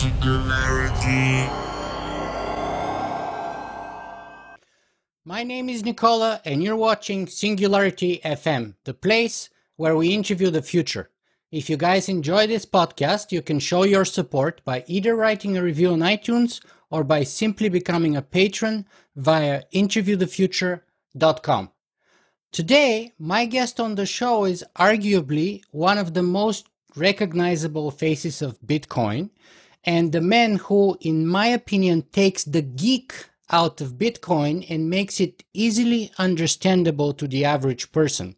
Singularity. My name is Nicola, and you're watching Singularity FM, the place where we interview the future. If you guys enjoy this podcast, you can show your support by either writing a review on iTunes or by simply becoming a patron via interviewthefuture.com. Today, my guest on the show is arguably one of the most recognizable faces of Bitcoin and the man who, in my opinion, takes the geek out of Bitcoin and makes it easily understandable to the average person.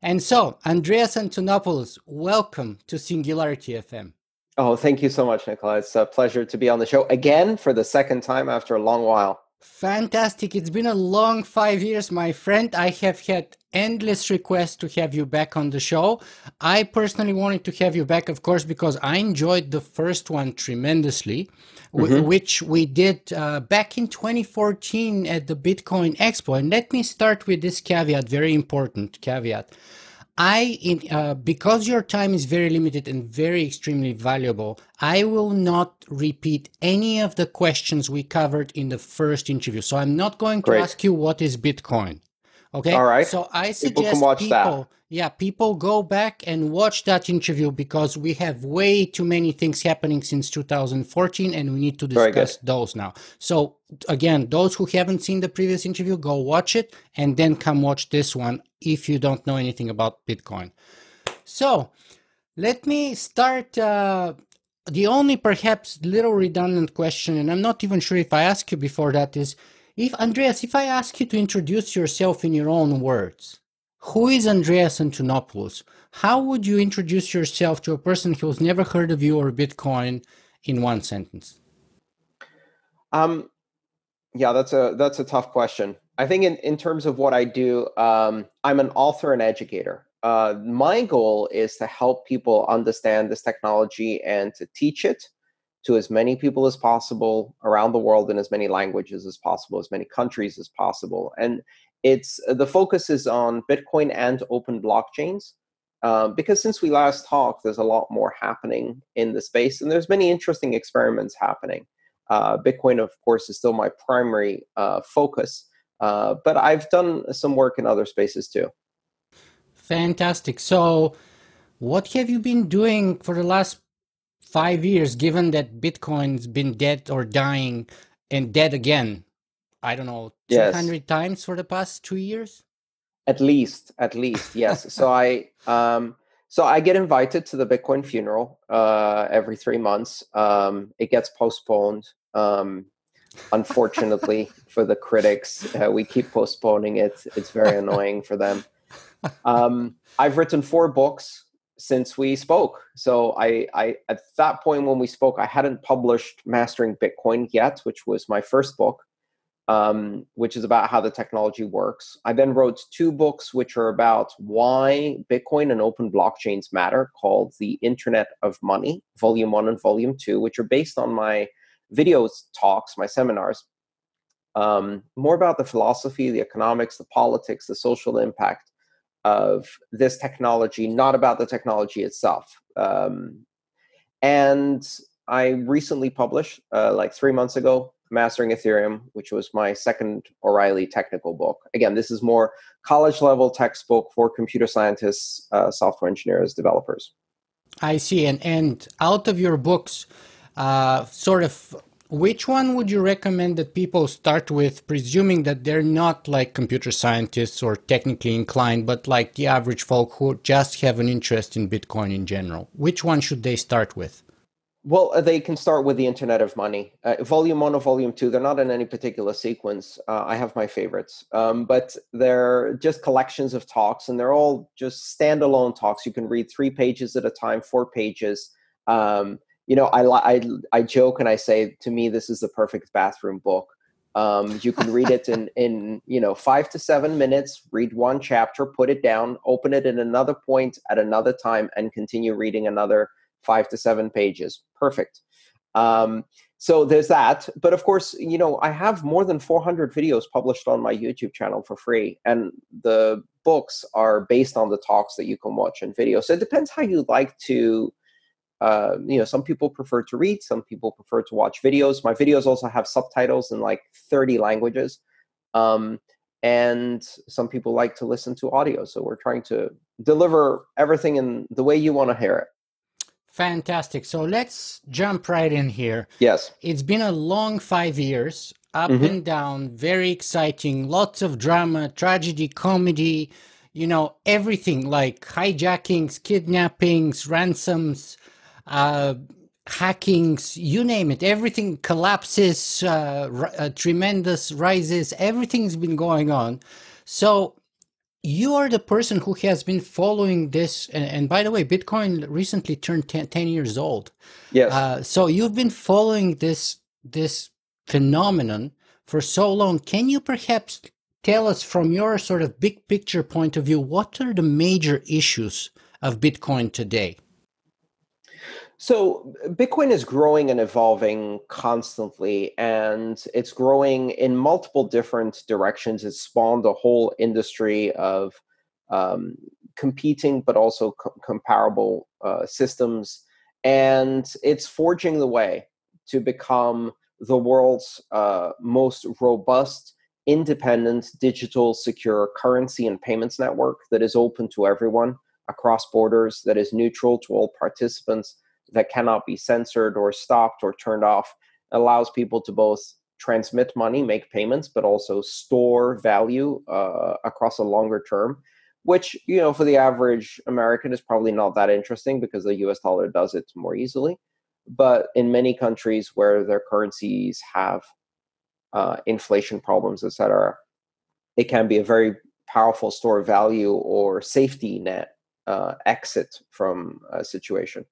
And so, Andreas Antonopoulos, welcome to Singularity FM. Oh, thank you so much, Nicola. It's a pleasure to be on the show again for the second time after a long while. Fantastic. It's been a long 5 years, my friend. I have had endless requests to have you back on the show. I personally wanted to have you back, of course, because I enjoyed the first one tremendously, which we did back in 2014 at the Bitcoin Expo. And let me start with this caveat, very important caveat. Because your time is very limited and very extremely valuable, I will not repeat any of the questions we covered in the first interview. So I'm not going to ask you what is Bitcoin. Okay. All right. So I suggest people go back and watch that interview because we have way too many things happening since 2014 and we need to discuss those now. So again, those who haven't seen the previous interview, go watch it and then come watch this one if you don't know anything about Bitcoin. So let me start. The only perhaps little redundant question, and I'm not even sure if I asked you before that, is if I ask you to introduce yourself in your own words, who is Andreas Antonopoulos? How would you introduce yourself to a person who's never heard of you or Bitcoin in one sentence? Yeah, that's a tough question. I think in terms of what I do, I'm an author and educator. My goal is to help people understand this technology and to teach it to as many people as possible around the world in as many languages as possible, as many countries as possible. And the focus is on Bitcoin and open blockchains, because since we last talked, there's a lot more happening in the space, and there's many interesting experiments happening. Bitcoin, of course, is still my primary focus, but I've done some work in other spaces too. Fantastic. So what have you been doing for the last 5 years, given that Bitcoin's been dead or dying and dead again? I don't know, 200 times for the past 2 years? At least, yes. So I get invited to the Bitcoin funeral every 3 months. It gets postponed. Unfortunately for the critics, we keep postponing it. It's very annoying for them. I've written 4 books since we spoke. So I at that point when we spoke, I hadn't published Mastering Bitcoin yet, which was my first book, which is about how the technology works. I then wrote 2 books which are about why Bitcoin and open blockchains matter, called The Internet of Money, Volume 1 and Volume 2, which are based on my video talks, my seminars, more about the philosophy, the economics, the politics, the social impact of this technology, not about the technology itself. And I recently published, like 3 months ago, Mastering Ethereum, which was my second O'Reilly technical book. Again, this is more college-level textbook for computer scientists, software engineers, developers. I see. And out of your books, which one would you recommend that people start with, presuming that they're not like computer scientists or technically inclined, but like the average folk who just have an interest in Bitcoin in general? Which one should they start with? Well, they can start with The Internet of Money. Volume 1 or Volume 2, they're not in any particular sequence. I have my favorites, but they're just collections of talks, and they're all just standalone talks. You can read 3 pages at a time, 4 pages. I joke and I say, to me, this is the perfect bathroom book. You can read it in 5 to 7 minutes, read 1 chapter, put it down, open it at another point at another time, and continue reading another 5 to 7 pages. Perfect. So there's that. But of course, I have more than 400 videos published on my YouTube channel for free. And the books are based on the talks that you can watch in video. So it depends how you like to some people prefer to read, some people prefer to watch videos. My videos also have subtitles in like 30 languages. And some people like to listen to audio. So we're trying to deliver everything in the way you want to hear it. Fantastic. So let's jump right in here. Yes. It's been a long 5 years, up and down, very exciting, lots of drama, tragedy, comedy, everything like hijackings, kidnappings, ransoms, hackings, you name it. Everything collapses, tremendous rises. Everything's been going on. So you are the person who has been following this. And by the way, Bitcoin recently turned 10 years old. Yes. So you've been following this phenomenon for so long. Can you perhaps tell us from your sort of big picture point of view, what are the major issues of Bitcoin today? So Bitcoin is growing and evolving constantly, and it's growing in multiple different directions. It's spawned a whole industry of competing, but also comparable systems, and it's forging the way to become the world's most robust, independent, digital, secure currency and payments network that is open to everyone across borders, that is neutral to all participants, that cannot be censored or stopped or turned off. It allows people to both transmit money, make payments, but also store value across a longer term, which, for the average American is probably not that interesting because the US dollar does it more easily. But in many countries where their currencies have inflation problems, etc., it can be a very powerful store of value or safety net exit from a situation.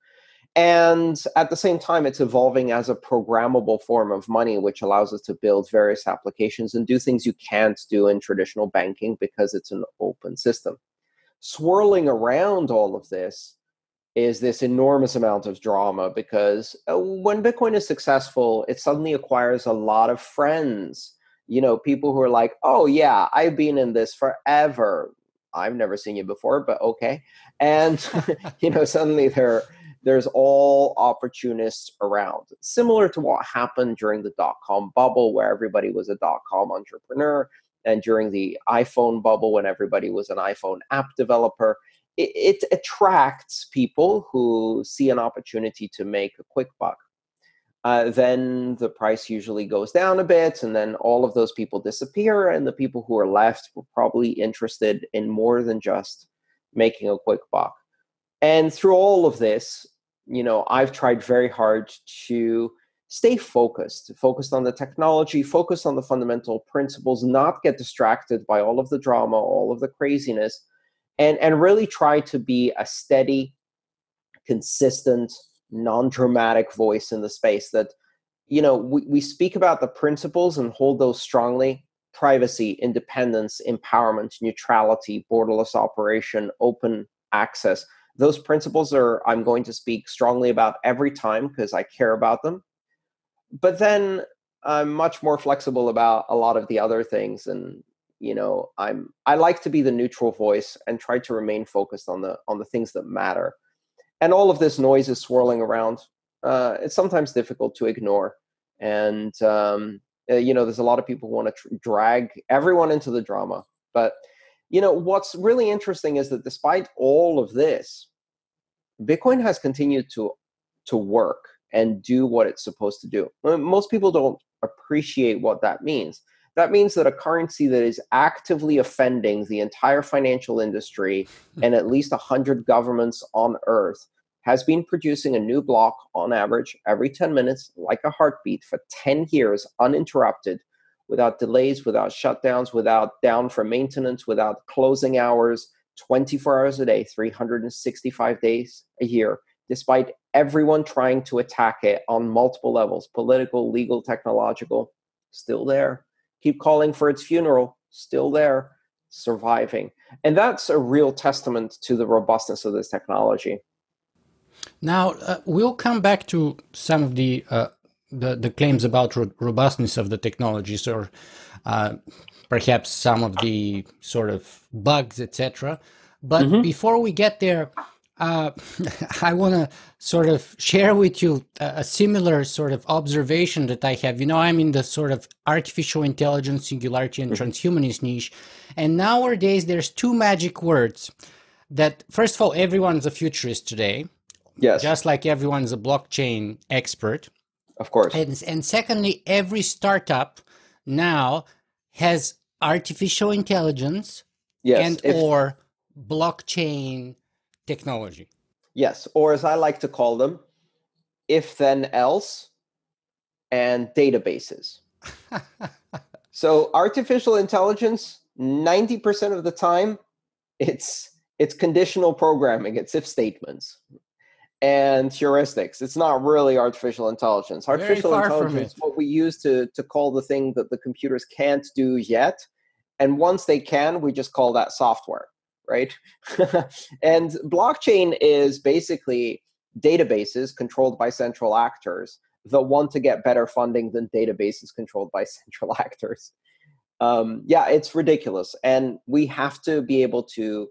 And at the same time, it's evolving as a programmable form of money, which allows us to build various applications and do things you can't do in traditional banking because it's an open system. Swirling around all of this is this enormous amount of drama because when Bitcoin is successful, it suddenly acquires a lot of friends. People who are like, oh, yeah, I've been in this forever. I've never seen you before, but okay. And, suddenly there's all opportunists around. Similar to what happened during the dot-com bubble, where everybody was a dot-com entrepreneur, and during the iPhone bubble, when everybody was an iPhone app developer. It attracts people who see an opportunity to make a quick buck. Then the price usually goes down a bit, and then all of those people disappear, and the people who are left were probably interested in more than just making a quick buck. And through all of this, I've tried very hard to stay focused on the technology, focused on the fundamental principles, not get distracted by all of the drama, all of the craziness, and really try to be a steady, consistent, non-dramatic voice in the space that, we speak about the principles and hold those strongly: privacy, independence, empowerment, neutrality, borderless operation, open access. Those principles I'm going to speak strongly about every time because I care about them. But then I'm much more flexible about a lot of the other things, and I like to be the neutral voice and try to remain focused on the things that matter. And all of this noise is swirling around. It's sometimes difficult to ignore, and there's a lot of people who want to drag everyone into the drama. But what's really interesting is that despite all of this, Bitcoin has continued to work and do what it's supposed to do. Most people don't appreciate what that means. That means that a currency that is actively offending the entire financial industry and at least 100 governments on Earth has been producing a new block on average every 10 minutes, like a heartbeat, for 10 years uninterrupted, without delays, without shutdowns, without down for maintenance, without closing hours, 24 hours a day, 365 days a year, despite everyone trying to attack it on multiple levels: political, legal, technological. Still there. Keep calling for its funeral. Still there. Surviving. And that's a real testament to the robustness of this technology. Now, we'll come back to some of the claims about robustness of the technologies, or perhaps some of the sort of bugs, etc. But before we get there, I want to sort of share with you a similar sort of observation that I have. I'm in the sort of artificial intelligence, singularity, and transhumanist niche. And nowadays, there's two magic words that, first of all, everyone's a futurist today. Yes. Just like everyone's a blockchain expert. Of course. And secondly, every startup now has artificial intelligence or blockchain technology. Yes, or as I like to call them, if then else and databases. So artificial intelligence, 90% of the time, it's conditional programming, it's if statements and heuristics. It's not really artificial intelligence. Artificial intelligence is what we use to call the thing that the computers can't do yet. And once they can, we just call that software, right? And blockchain is basically databases controlled by central actors that want to get better funding than databases controlled by central actors. Yeah, it's ridiculous. And we have to be able to,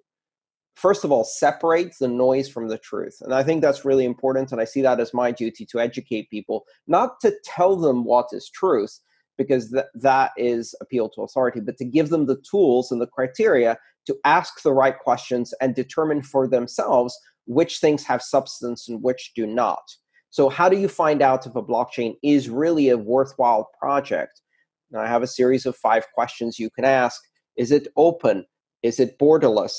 first of all, separate the noise from the truth. And I think that's really important. And I see that as my duty to educate people, not to tell them what is truth, because that is appeal to authority, but to give them the tools and the criteria to ask the right questions and determine for themselves which things have substance and which do not. So how do you find out if a blockchain is really a worthwhile project? Now, I have a series of 5 questions you can ask. Is it open? Is it borderless?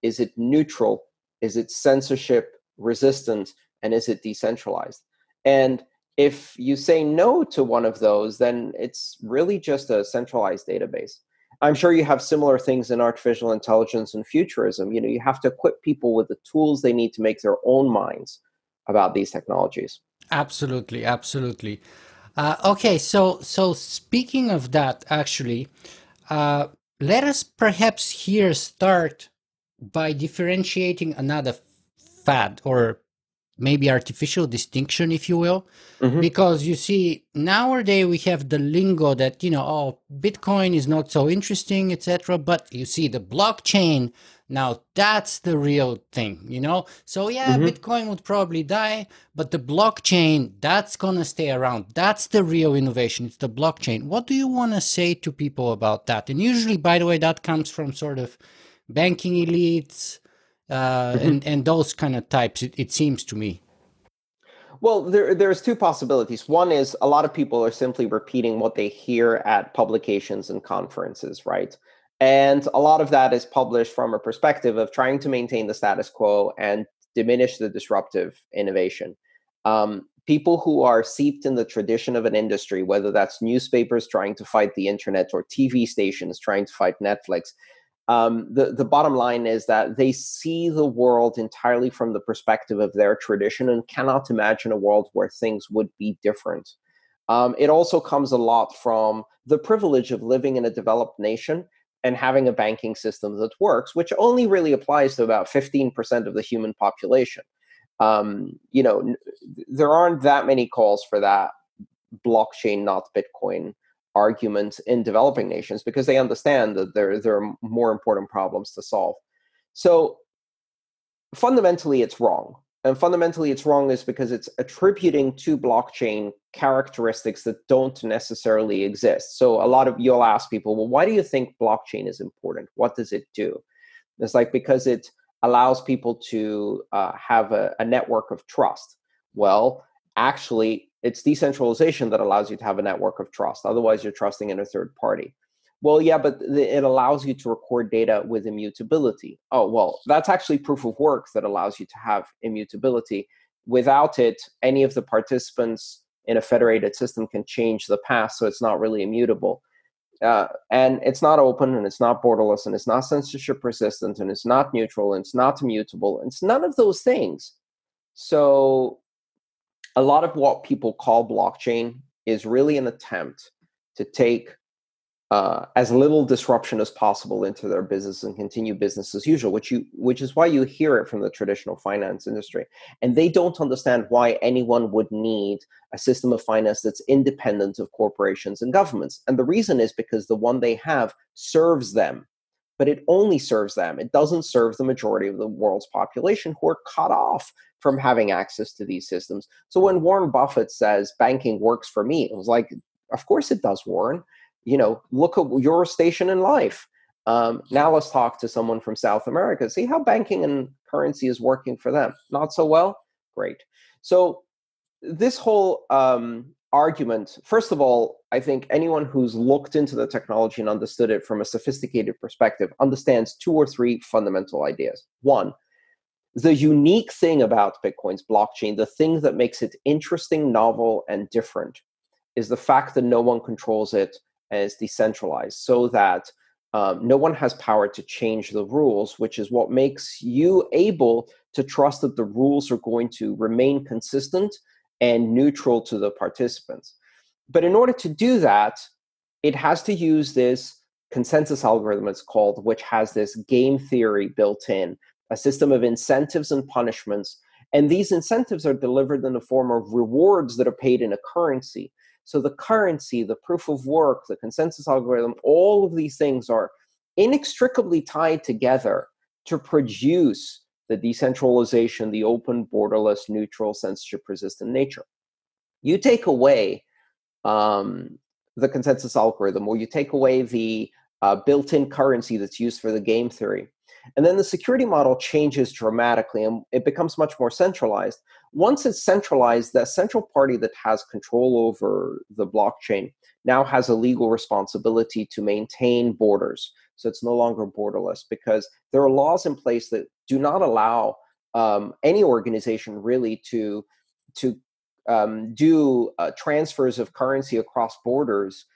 Is it neutral? Is it censorship resistant? And is it decentralized? And if you say no to one of those, then it's really just a centralized database. I'm sure you have similar things in artificial intelligence and futurism. You have to equip people with the tools they need to make their own minds about these technologies. Absolutely, absolutely. Okay, so speaking of that, actually, let us perhaps here start by differentiating another fad, or maybe artificial distinction, if you will. Because you see, nowadays we have the lingo that, Bitcoin is not so interesting, etc. But you see the blockchain, now that's the real thing, So yeah, Bitcoin would probably die, but the blockchain, that's going to stay around. That's the real innovation. It's the blockchain. What do you want to say to people about that? And usually, by the way, that comes from sort of banking elites, and those kind of types, it seems to me. Well, there's 2 possibilities. One is a lot of people are simply repeating what they hear at publications and conferences, right? And a lot of that is published from a perspective of trying to maintain the status quo and diminish the disruptive innovation. People who are seeped in the tradition of an industry, whether that's newspapers trying to fight the internet or TV stations trying to fight Netflix, the bottom line is that they see the world entirely from the perspective of their tradition and cannot imagine a world where things would be different. It also comes a lot from the privilege of living in a developed nation and having a banking system that works, which only really applies to about 15% of the human population. There aren't that many calls for that blockchain, not Bitcoin argument in developing nations, because they understand that there are more important problems to solve. So fundamentally, it's wrong. And fundamentally, it's wrong is because it's attributing to blockchain characteristics that don't necessarily exist. So you'll ask people, well, why do you think blockchain is important? What does it do? It's like, because it allows people to have a network of trust. Well, actually, it's decentralization that allows you to have a network of trust. Otherwise, you're trusting in a third party. Well, yeah, but it allows you to record data with immutability. Oh, well, that's actually proof of work that allows you to have immutability. Without it, any of the participants in a federated system can change the past, so it's not really immutable. And it's not open, and it's not borderless, and it's not censorship resistant, and it's not neutral, and it's not immutable. And it's none of those things. So a lot of what people call blockchain is really an attempt to take as little disruption as possible into their business and continue business as usual, which is why you hear it from the traditional finance industry. And they don't understand why anyone would need a system of finance that's independent of corporations and governments. And the reason is because the one they have serves them. but it only serves them. It doesn't serve the majority of the world's population who are cut off from having access to these systems. So when Warren Buffett says banking works for me, it was like, of course it does, Warren. Look at your station in life. Now let's talk to someone from South America, see how banking and currency is working for them. Not so well? Great. So this whole argument, first of all, I think anyone who's looked into the technology and understood it from a sophisticated perspective understands 2 or 3 fundamental ideas. One, the unique thing about Bitcoin's blockchain, the thing that makes it interesting, novel, and different, is the fact that no one controls it and it's decentralized, so that no one has power to change the rules, which is what makes you able to trust that the rules are going to remain consistent and neutral to the participants. But in order to do that, it has to use this consensus algorithm, it's called, which has this game theory built in, a system of incentives and punishments. And these incentives are delivered in the form of rewards that are paid in a currency. So the currency, the proof of work, the consensus algorithm, all of these things are inextricably tied together to produce the decentralization, the open, borderless, neutral, censorship-resistant nature. You take away the consensus algorithm, or you take away the built-in currency that's used for the game theory, and then the security model changes dramatically and it becomes much more centralized. Once it's centralized, the central party that has control over the blockchain now has a legal responsibility to maintain borders. So it's no longer borderless, because there are laws in place that do not allow any organization really to do transfers of currency across borders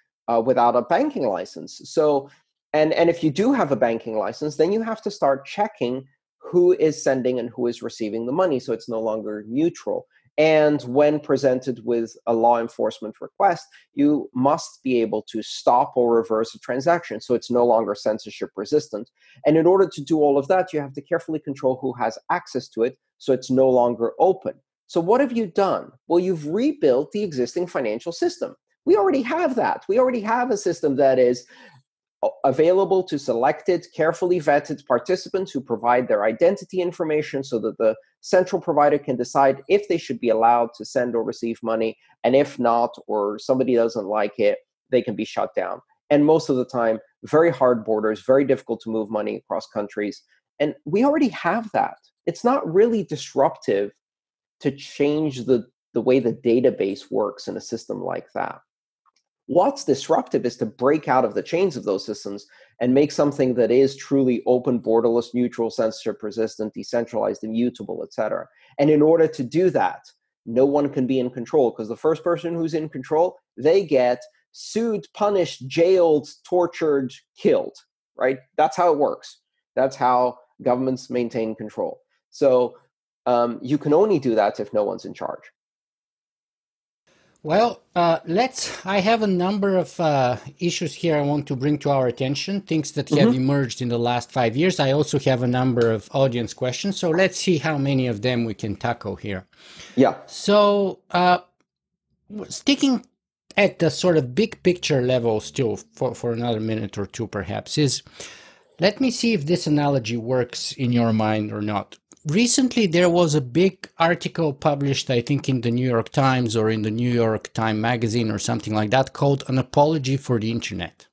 without a banking license. So, and if you do have a banking license, then you have to start checking who is sending and who is receiving the money, so it's no longer neutral. And when presented with a law enforcement request, you must be able to stop or reverse a transaction, so it's no longer censorship resistant. And in order to do all of that, you have to carefully control who has access to it, so it's no longer open. So what have you done? Well, you've rebuilt the existing financial system. We already have that. We already have a system that is available to selected, carefully vetted participants who provide their identity information so that the central provider can decide if they should be allowed to send or receive money. And if not, or somebody doesn't like it, they can be shut down. And most of the time, very hard borders, very difficult to move money across countries. And we already have that. It's not really disruptive to change the way the database works in a system like that. What's disruptive is to break out of the chains of those systems and make something that is truly open, borderless, neutral, censorship resistant, decentralized, immutable, etc. And in order to do that, no one can be in control, because the first person who's in control, they get sued, punished, jailed, tortured, killed, right? That's how it works. That's how governments maintain control. So you can only do that if no one's in charge. Well, I have a number of issues here I want to bring to our attention, things that have emerged in the last 5 years. I also have a number of audience questions, so let's see how many of them we can tackle here. Yeah. So, sticking at the sort of big picture level still for another minute or two perhaps, let me see if this analogy works in your mind or not. Recently, there was a big article published, I think, in the New York Times or in the New York Times Magazine or something like that, called An Apology for the Internet.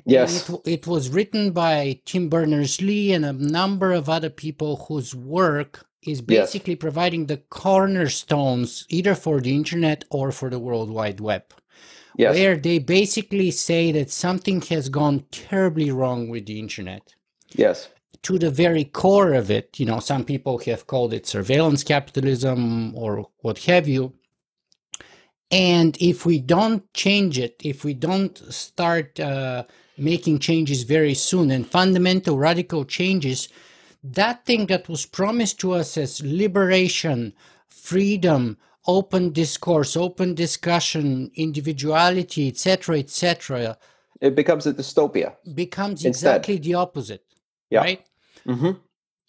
Yes. And it was written by Tim Berners-Lee and a number of other people whose work is basically providing the cornerstones either for the Internet or for the World Wide Web. Yes. Where they basically say that something has gone terribly wrong with the Internet. Yes. To the very core of it, some people have called it surveillance capitalism or what have you. And if we don't change it, if we don't start making changes very soon and fundamental radical changes, that thing that was promised to us as liberation, freedom, open discourse, open discussion, individuality, etc., it becomes a dystopia. Becomes exactly the opposite, right? Mm-hmm.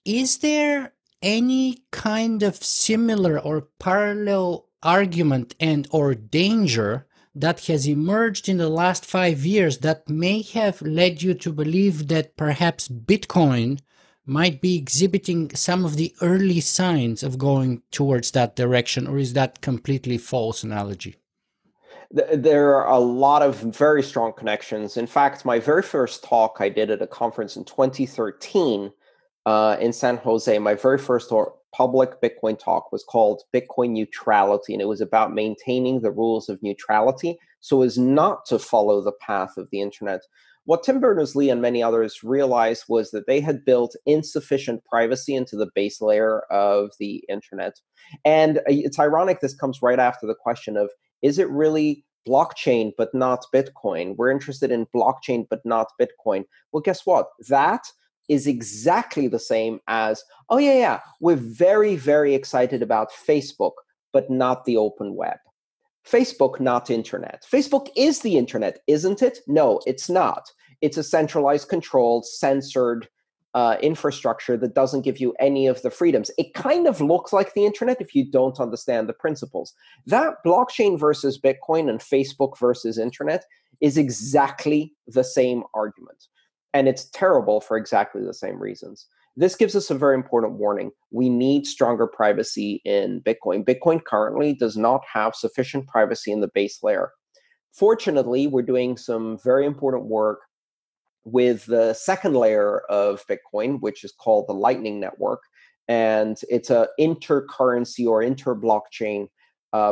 Is there any kind of similar or parallel argument and or danger that has emerged in the last 5 years that may have led you to believe that perhaps Bitcoin might be exhibiting some of the early signs of going towards that direction, or is that completely false analogy? There are a lot of very strong connections. In fact, my very first talk I did at a conference in 2013 in San Jose, my very first public Bitcoin talk was called Bitcoin Neutrality, and it was about maintaining the rules of neutrality so as not to follow the path of the internet. What Tim Berners-Lee and many others realized was that they had built insufficient privacy into the base layer of the internet. And it's ironic, this comes right after the question of, is it really blockchain but not Bitcoin? We're interested in blockchain but not Bitcoin. Well, guess what? That is exactly the same as, oh, yeah, we're very, very excited about Facebook, but not the open web. Facebook, not internet. Facebook is the internet, isn't it? No, it's not. It's a centralized, controlled, censored infrastructure that doesn't give you any of the freedoms. It kind of looks like the internet if you don't understand the principles. That blockchain versus Bitcoin and Facebook versus internet is exactly the same argument. And it's terrible for exactly the same reasons. This gives us a very important warning. We need stronger privacy in Bitcoin. Bitcoin currently does not have sufficient privacy in the base layer. Fortunately, we're doing some very important work with the second layer of Bitcoin, which is called the Lightning Network. And it's an intercurrency or interblockchain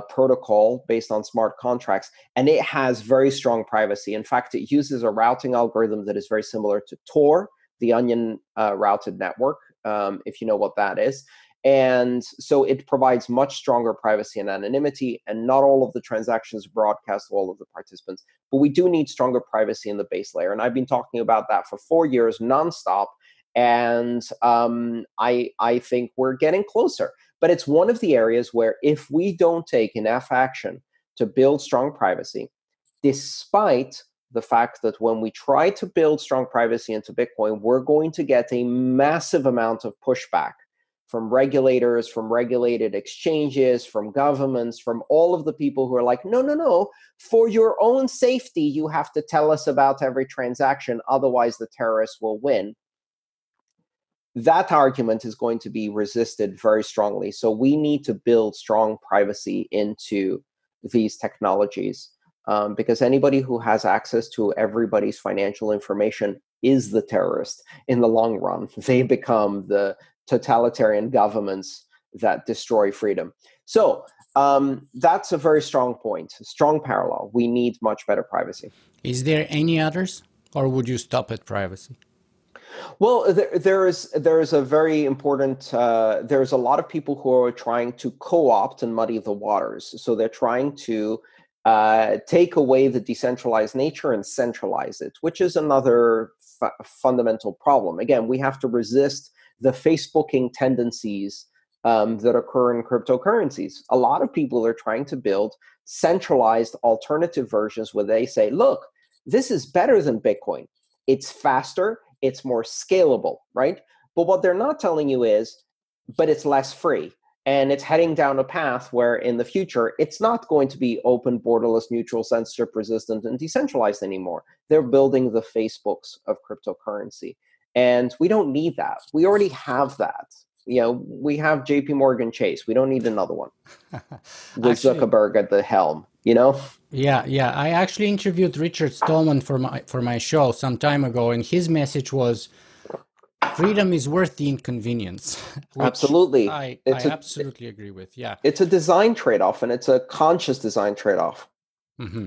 protocol based on smart contracts. And it has very strong privacy. In fact, it uses a routing algorithm that is very similar to Tor, the Onion routed network, if you know what that is. And so it provides much stronger privacy and anonymity, and not all of the transactions broadcast to all of the participants. But we do need stronger privacy in the base layer. And I've been talking about that for 4 years nonstop. And I think we're getting closer. But it's one of the areas where if we don't take enough action to build strong privacy, despite the fact that when we try to build strong privacy into Bitcoin, we're going to get a massive amount of pushback from regulators, from regulated exchanges, from governments, from all of the people who are like, no, for your own safety, you have to tell us about every transaction, otherwise the terrorists will win. That argument is going to be resisted very strongly. So we need to build strong privacy into these technologies. Because anybody who has access to everybody's financial information is the terrorist in the long run. They become the totalitarian governments that destroy freedom. So that's a very strong point, strong parallel. We need much better privacy. Is there any others, or would you stop at privacy? Well, there is a very important, there's a lot of people who are trying to co-opt and muddy the waters. So they're trying to take away the decentralized nature and centralize it, which is another fundamental problem. Again, we have to resist the Facebooking tendencies that occur in cryptocurrencies. A lot of people are trying to build centralized alternative versions where they say, look, this is better than Bitcoin. It's faster, it's more scalable, right? But what they're not telling you is, but it's less free. And it's heading down a path where in the future, it's not going to be open, borderless, neutral, censorship resistant, and decentralized anymore. They're building the Facebooks of cryptocurrency. And we don't need that. We already have that. You know, we have JP Morgan Chase. We don't need another one with Zuckerberg at the helm, you know? Yeah. I actually interviewed Richard Stallman for my show some time ago, and his message was, freedom is worth the inconvenience. Absolutely. I absolutely agree with. Yeah. It's a design trade-off, and it's a conscious design trade-off. Mm-hmm.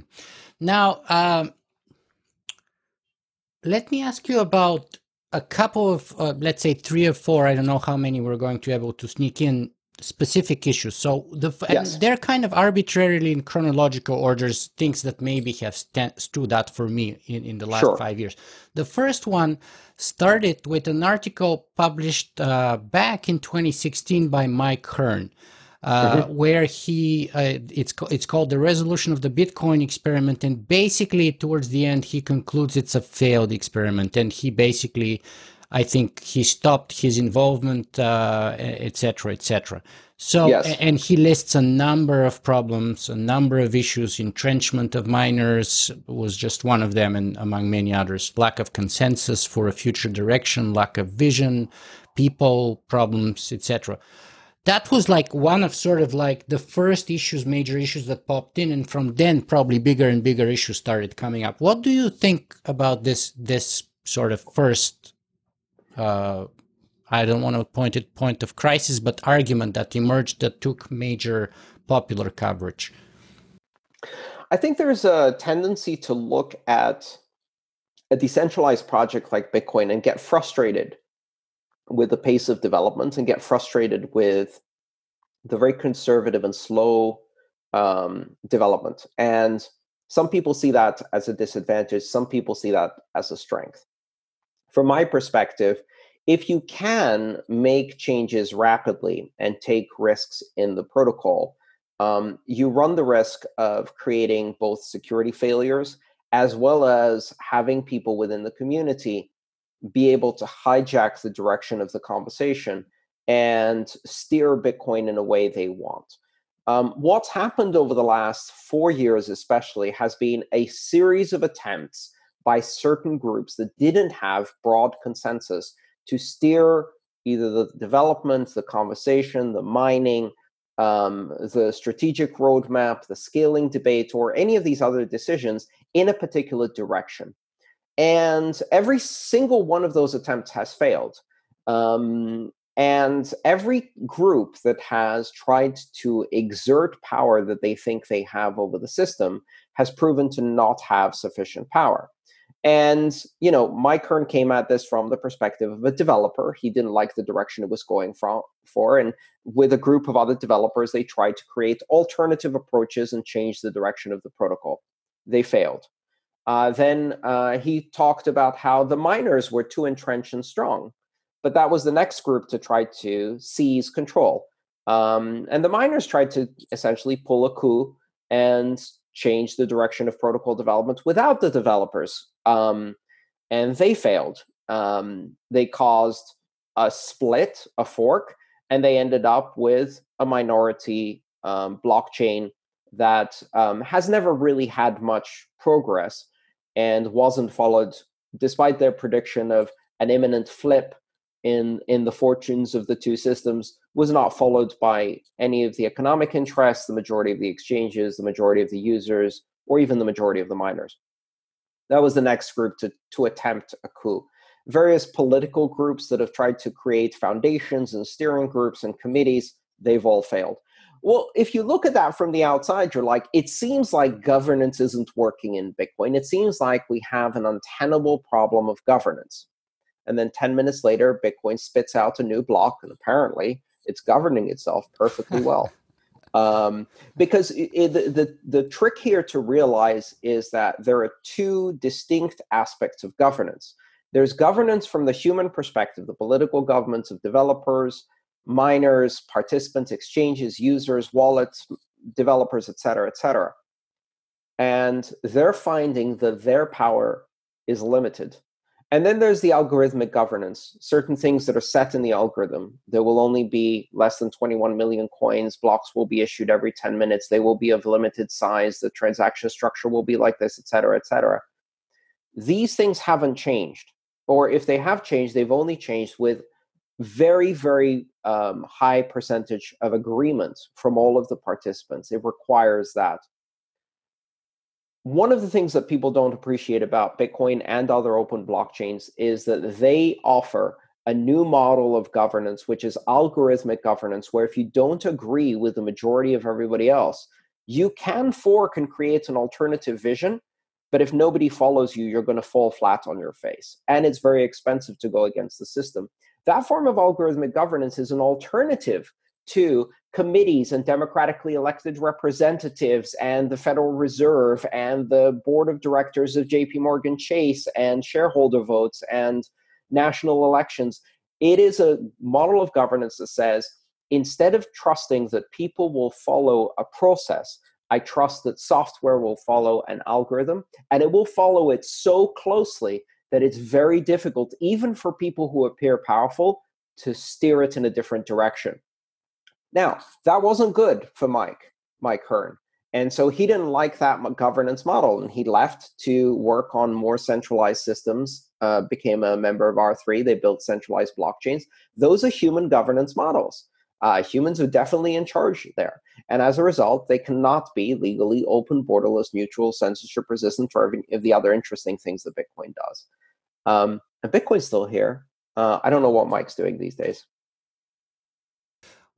Now, let me ask you about a couple of, let's say 3 or 4, I don't know how many we're going to be able to sneak in, specific issues. So yes. They're kind of arbitrarily in chronological orders, things that maybe have stood out for me in the last 5 years. The first one started with an article published back in 2016 by Mike Hearn, where it's called The Resolution of the Bitcoin Experiment. And basically towards the end, he concludes it's a failed experiment. And he basically I think he stopped his involvement, et cetera, et cetera. So, yes. and he lists a number of problems, a number of issues. Entrenchment of miners was just one of them, and among many others. Lack of consensus for a future direction, lack of vision, people problems, etc. That was like one of sort of like the first issues, major issues that popped in, and from then probably bigger and bigger issues started coming up. What do you think about this sort of first I don't want to point of crisis, but argument that emerged that took major popular coverage? I think there's a tendency to look at a decentralized project like Bitcoin and get frustrated with the pace of development and get frustrated with the very conservative and slow development. And some people see that as a disadvantage. Some people see that as a strength. From my perspective, if you can make changes rapidly and take risks in the protocol, you run the risk of creating both security failures as well as having people within the community be able to hijack the direction of the conversation and steer Bitcoin in a way they want. What's happened over the last 4 years especially has been a series of attempts by certain groups that didn't have broad consensus to steer either the development, the conversation, the mining, the strategic roadmap, the scaling debate, or any of these other decisions in a particular direction. And every single one of those attempts has failed. And every group that has tried to exert power that they think they have over the system has proven to not have sufficient power. And, Mike Hearn came at this from the perspective of a developer. He didn't like the direction it was going for. And with a group of other developers, they tried to create alternative approaches and change the direction of the protocol. They failed. Then he talked about how the miners were too entrenched and strong. But that was the next group to try to seize control. And the miners tried to essentially pull a coup and change the direction of protocol development without the developers. And they failed. They caused a split, a fork, and they ended up with a minority blockchain that has never really had much progress and wasn't followed, despite their prediction of an imminent flip in the fortunes of the two systems, was not followed by any of the economic interests, the majority of the exchanges, the majority of the users, or even the majority of the miners. That was the next group to attempt a coup. Various political groups that have tried to create foundations and steering groups and committees, they've all failed. Well, if you look at that from the outside, you're like, it seems like governance isn't working in Bitcoin. It seems like we have an untenable problem of governance. And then 10 minutes later, Bitcoin spits out a new block, and apparently it's governing itself perfectly well. Because the trick here to realize is that there are two distinct aspects of governance. There's governance from the human perspective, the political governance of developers, miners, participants, exchanges, users, wallets, developers, et cetera, et cetera. And they're finding that their power is limited. And then there's the algorithmic governance, certain things that are set in the algorithm. There will only be less than 21 million coins. Blocks will be issued every 10 minutes. They will be of limited size. The transaction structure will be like this, et cetera, et cetera. These things haven't changed. Or if they have changed, they've only changed with very, very high percentage of agreement from all of the participants. It requires that. One of the things that people don't appreciate about Bitcoin and other open blockchains is that they offer a new model of governance, which is algorithmic governance, where if you don't agree with the majority of everybody else, you can fork and create an alternative vision, but if nobody follows you, you're going to fall flat on your face. And it's very expensive to go against the system. That form of algorithmic governance is an alternative to committees and democratically elected representatives and the Federal Reserve and the board of directors of JP Morgan Chase and shareholder votes and national elections. It is a model of governance that says, instead of trusting that people will follow a process, I trust that software will follow an algorithm, and it will follow it so closely that it's very difficult, even for people who appear powerful, to steer it in a different direction. Now, that wasn't good for Mike Hearn. And so he didn't like that governance model, and he left to work on more centralized systems, became a member of R3. They built centralized blockchains. Those are human governance models. Humans are definitely in charge there. And as a result, they cannot be legally open, borderless, neutral, censorship resistant for every of the other interesting things that Bitcoin does. And Bitcoin's still here. I don't know what Mike's doing these days.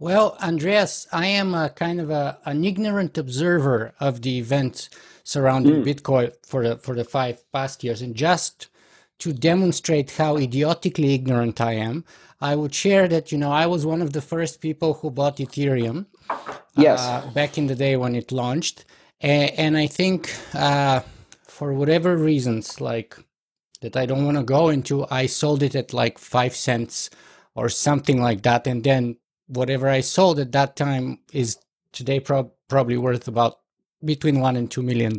Well, Andreas, I am a kind of an ignorant observer of the events surrounding Bitcoin for the 5 past years. And just to demonstrate how idiotically ignorant I am, I would share that, I was one of the first people who bought Ethereum back in the day when it launched. And I think for whatever reasons, like that I don't want to go into, I sold it at like 5 cents or something like that. And then whatever I sold at that time is today probably worth about between $1 and $2 million.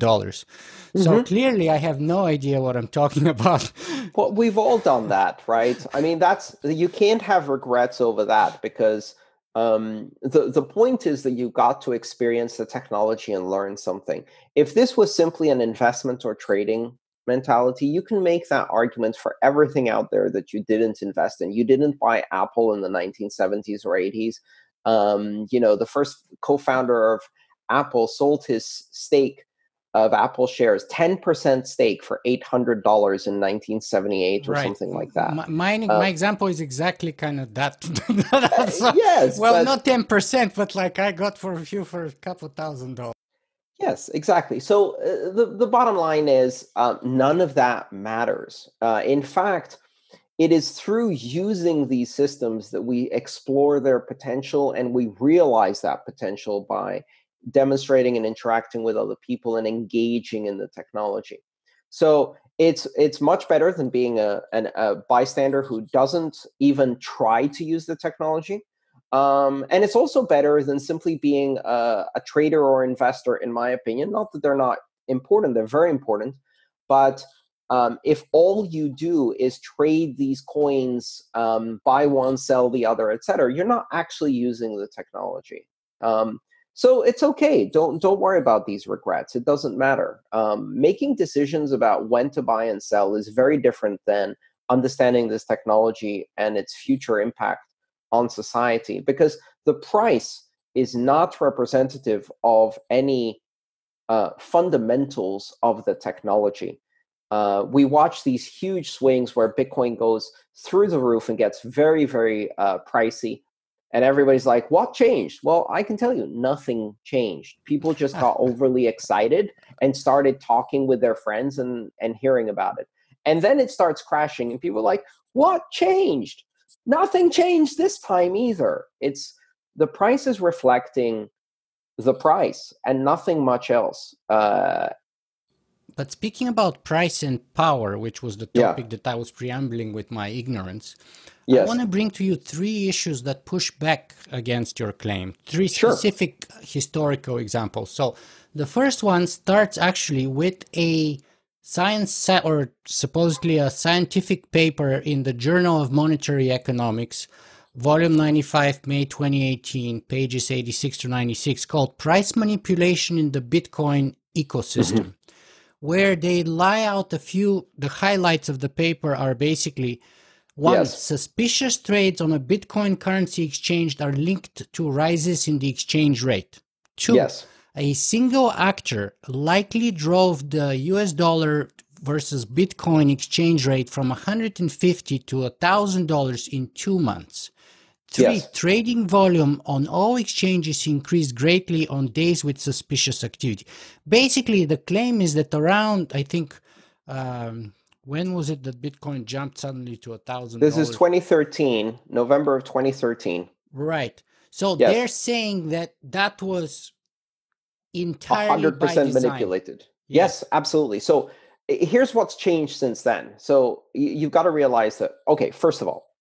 So clearly I have no idea what I'm talking about. Well, we've all done that, right? I mean, you can't have regrets over that, because the point is that you got to experience the technology and learn something. If this was simply an investment or trading mentality, you can make that argument for everything out there that you didn't invest in. You didn't buy Apple in the 1970s or 80s. The first co-founder of Apple sold his stake of Apple shares, 10% stake, for $800 in 1978 or something like that. My example is exactly kind of that. Yes. Well, not 10%, but like I got for a couple $1,000. Yes, exactly. So the bottom line is none of that matters. In fact, it is through using these systems that we explore their potential, and we realize that potential by demonstrating and interacting with other people and engaging in the technology. So it's much better than being a bystander who doesn't even try to use the technology. And it's also better than simply being a trader or investor, in my opinion. Not that they're not important, they're very important. But if all you do is trade these coins, buy one, sell the other, etc., you're not actually using the technology. So it's okay. Don't worry about these regrets. It doesn't matter. Making decisions about when to buy and sell is very different than understanding this technology and its future impact on society, because the price is not representative of any fundamentals of the technology. We watch these huge swings where Bitcoin goes through the roof and gets very, very pricey. And everybody's like, what changed? Well, I can tell you, nothing changed. People just got overly excited and started talking with their friends and hearing about it. And then it starts crashing, and people are like, what changed? Nothing changed this time either. The price is reflecting the price and nothing much else. But speaking about price and power, which was the topic that I was preambling with my ignorance, I want to bring to you 3 issues that push back against your claim, 3 specific historical examples. So the first one starts actually with a science, or supposedly a scientific paper in the Journal of Monetary Economics, volume 95, May 2018, pages 86 to 96, called Price Manipulation in the Bitcoin Ecosystem, where they lie out the highlights of the paper are basically: 1, suspicious trades on a Bitcoin currency exchange are linked to rises in the exchange rate. 2, a single actor likely drove the US dollar versus Bitcoin exchange rate from $150 to $1,000 in 2 months. 3, trading volume on all exchanges increased greatly on days with suspicious activity. Basically, the claim is that around, I think, when was it that Bitcoin jumped suddenly to $1,000? This is 2013, November of 2013. Right. So they're saying that was entirely 100% by design. Manipulated. Yes, absolutely. So here's what's changed since then. So you've got to realize that, okay, first of all,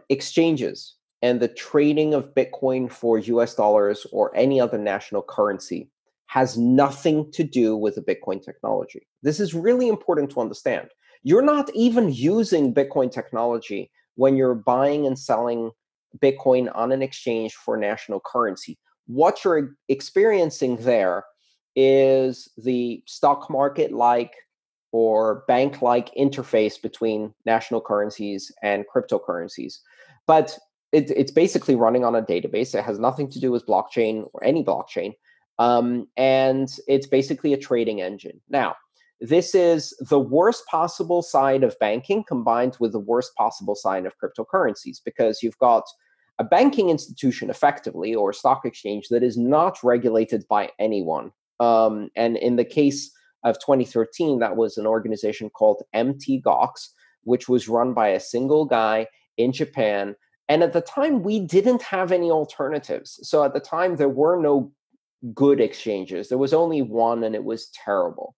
exchanges and the trading of Bitcoin for US dollars or any other national currency has nothing to do with the Bitcoin technology. This is really important to understand. You're not even using Bitcoin technology when you're buying and selling Bitcoin on an exchange for national currency. What you're experiencing there is the stock market like or bank like interface between national currencies and cryptocurrencies. But it's basically running on a database. It has nothing to do with blockchain or any blockchain. And it's basically a trading engine. Now, this is the worst possible side of banking combined with the worst possible side of cryptocurrencies, because you've got a banking institution effectively, or stock exchange, that is not regulated by anyone. And in the case of 2013, that was an organization called MT-GOX, which was run by a single guy in Japan. And at the time, we didn't have any alternatives. So at the time, there were no good exchanges. There was only one, and it was terrible.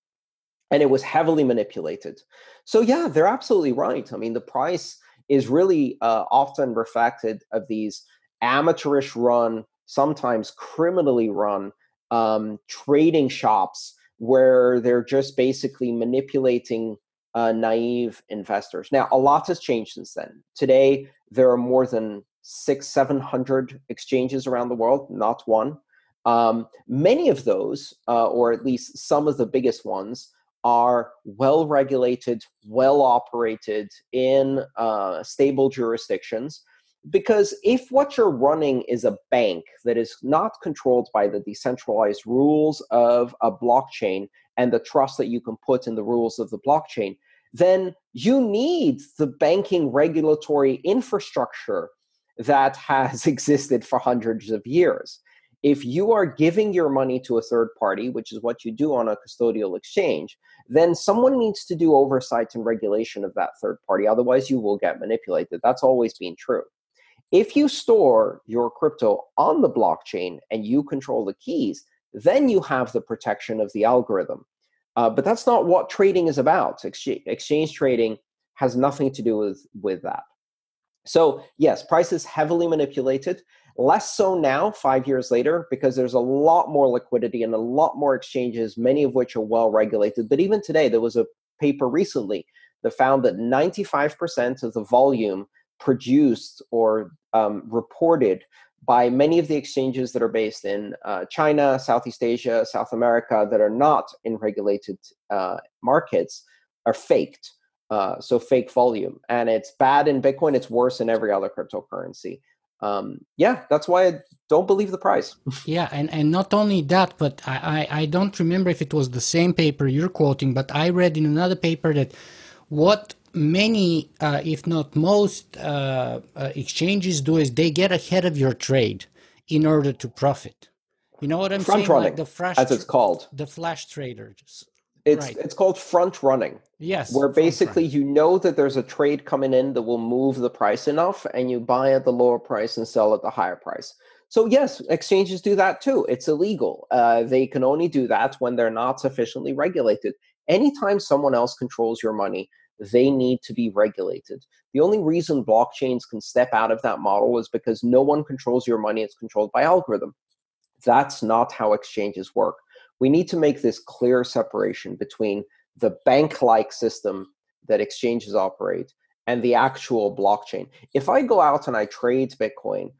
And it was heavily manipulated. So yeah, they're absolutely right. I mean, the price is really often reflected of these amateurish run, sometimes criminally run trading shops where they're just basically manipulating naive investors. Now, a lot has changed since then. Today, there are more than 700 exchanges around the world, not one. Many of those, or at least some of the biggest ones, are well regulated, well operated in stable jurisdictions. Because if what you're running is a bank that is not controlled by the decentralized rules of a blockchain and the trust that you can put in the rules of the blockchain, then you need the banking regulatory infrastructure that has existed for hundreds of years. If you are giving your money to a third party, which is what you do on a custodial exchange, then someone needs to do oversight and regulation of that third party. Otherwise, you will get manipulated. That's always been true. If you store your crypto on the blockchain and you control the keys, then you have the protection of the algorithm. But that's not what trading is about. Exchange trading has nothing to do with that. So yes, price is heavily manipulated. Less so now, 5 years later, because there's a lot more liquidity and a lot more exchanges, many of which are well regulated. But even today, there was a paper recently that found that 95% of the volume produced or reported by many of the exchanges that are based in China, Southeast Asia, South America, that are not in regulated markets, are faked. So fake volume. And it's bad in Bitcoin. It's worse in every other cryptocurrency. Yeah, that's why I don't believe the price. Yeah, and not only that, but I don't remember if it was the same paper you're quoting, but I read in another paper that what many, if not most, exchanges do is they get ahead of your trade in order to profit. You know what I'm front saying? Running, like the flash, as it's called. The flash traders. It's called front running. Yes. Where basically you know that there's a trade coming in that will move the price enough, and you buy at the lower price and sell at the higher price. So yes, exchanges do that too. It's illegal. They can only do that when they're not sufficiently regulated. Anytime someone else controls your money, they need to be regulated. The only reason blockchains can step out of that model is because no one controls your money. It's controlled by algorithm. That's not how exchanges work. We need to make this clear separation between the bank-like system that exchanges operate and the actual blockchain. If I go out and I trade Bitcoin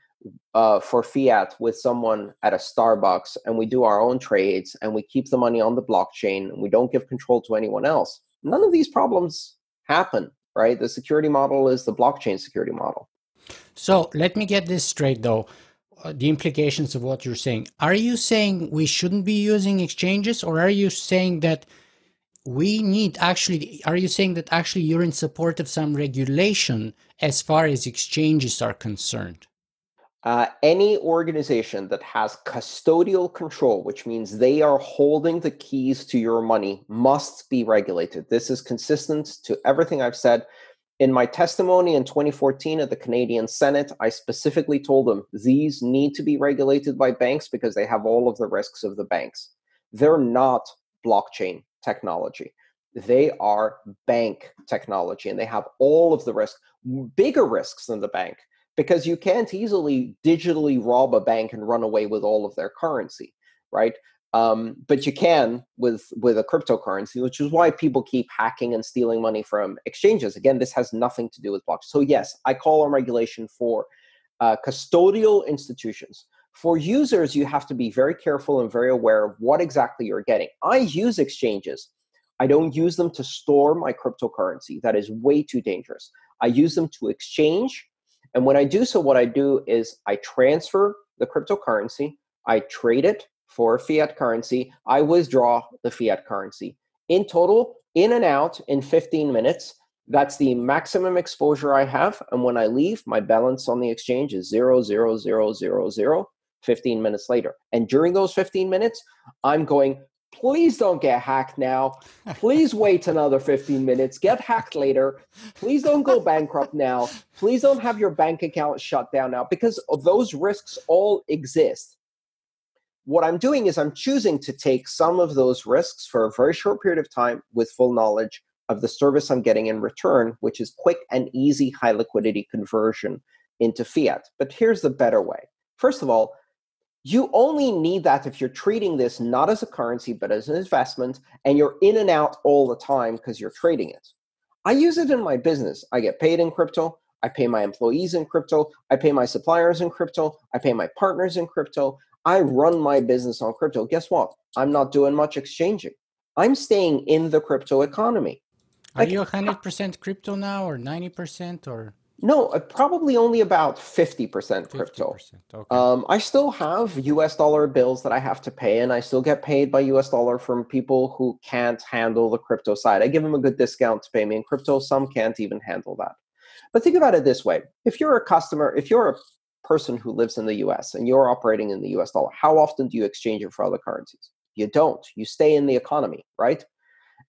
for fiat with someone at a Starbucks, and we do our own trades, and we keep the money on the blockchain, and we don't give control to anyone else, none of these problems happen, right? The security model is the blockchain security model. So let me get this straight, though. The implications of what you're saying. Are you saying we shouldn't be using exchanges, or are you saying that we need actually, are you saying that actually you're in support of some regulation as far as exchanges are concerned? Any organization that has custodial control, which means they are holding the keys to your money, must be regulated. This is consistent to everything I've said. In my testimony in 2014 at the Canadian Senate, I specifically told them these need to be regulated by banks because they have all of the risks of the banks. They're not blockchain technology. They are bank technology, and they have all of the risks, bigger risks than the bank, because you can't easily digitally rob a bank and run away with all of their currency, right? But you can with a cryptocurrency, which is why people keep hacking and stealing money from exchanges. Again, this has nothing to do with blockchain. So yes, I call on regulation for custodial institutions. For users, you have to be very careful and very aware of what exactly you're getting. I use exchanges. I don't use them to store my cryptocurrency. That is way too dangerous. I use them to exchange. And when I do so, what I do is I transfer the cryptocurrency, I trade it for fiat currency, I withdraw the fiat currency. In total, in and out in 15 minutes. That's the maximum exposure I have. And when I leave, my balance on the exchange is 0.00000 15 minutes later. And during those 15 minutes, I'm going, please don't get hacked now. Please wait another 15 minutes. Get hacked later. Please don't go bankrupt now. Please don't have your bank account shut down now, because those risks all exist. What I'm doing is I'm choosing to take some of those risks for a very short period of time with full knowledge of the service I'm getting in return, which is quick and easy high liquidity conversion into fiat. But here's the better way. First of all, you only need that if you're treating this not as a currency, but as an investment, and you're in and out all the time because you're trading it. I use it in my business. I get paid in crypto. I pay my employees in crypto. I pay my suppliers in crypto. I pay my partners in crypto. I run my business on crypto. Guess what? I'm not doing much exchanging. I'm staying in the crypto economy. Are you 100% crypto now, or 90%, or? No, probably only about 50% crypto. 50%, okay. I still have US dollar bills that I have to pay, and I still get paid by US dollar from people who can't handle the crypto side. I give them a good discount to pay me in crypto. Some can't even handle that. But think about it this way. If you're a customer, if you're a person who lives in the US and you're operating in the US dollar, how often do you exchange it for other currencies? You don't. You stay in the economy, right?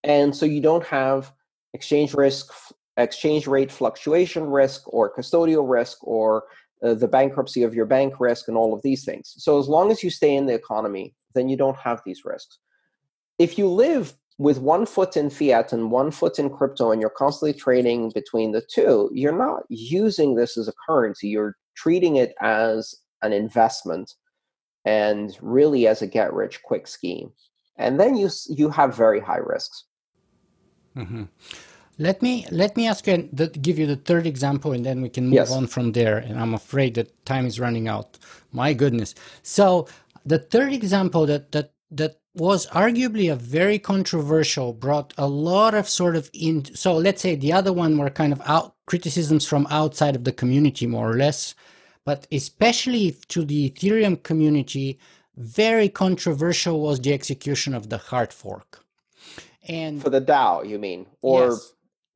And so you don't have exchange risk, exchange rate fluctuation risk, or custodial risk, or the bankruptcy of your bank risk, and all of these things. So as long as you stay in the economy, then you don't have these risks. If you live with one foot in fiat and one foot in crypto, and you're constantly trading between the two, you're not using this as a currency. You're treating it as an investment and really as a get-rich-quick scheme. And then you have very high risks. Mm-hmm. Let me ask you, give you the third example, and then we can move on from there. And I'm afraid that time is running out. My goodness. So the third example that was arguably a very controversial, brought a lot of sort of in. So let's say the other one were kind of criticisms from outside of the community, more or less, but especially to the Ethereum community, very controversial was the execution of the hard fork. And for the DAO, you mean? Or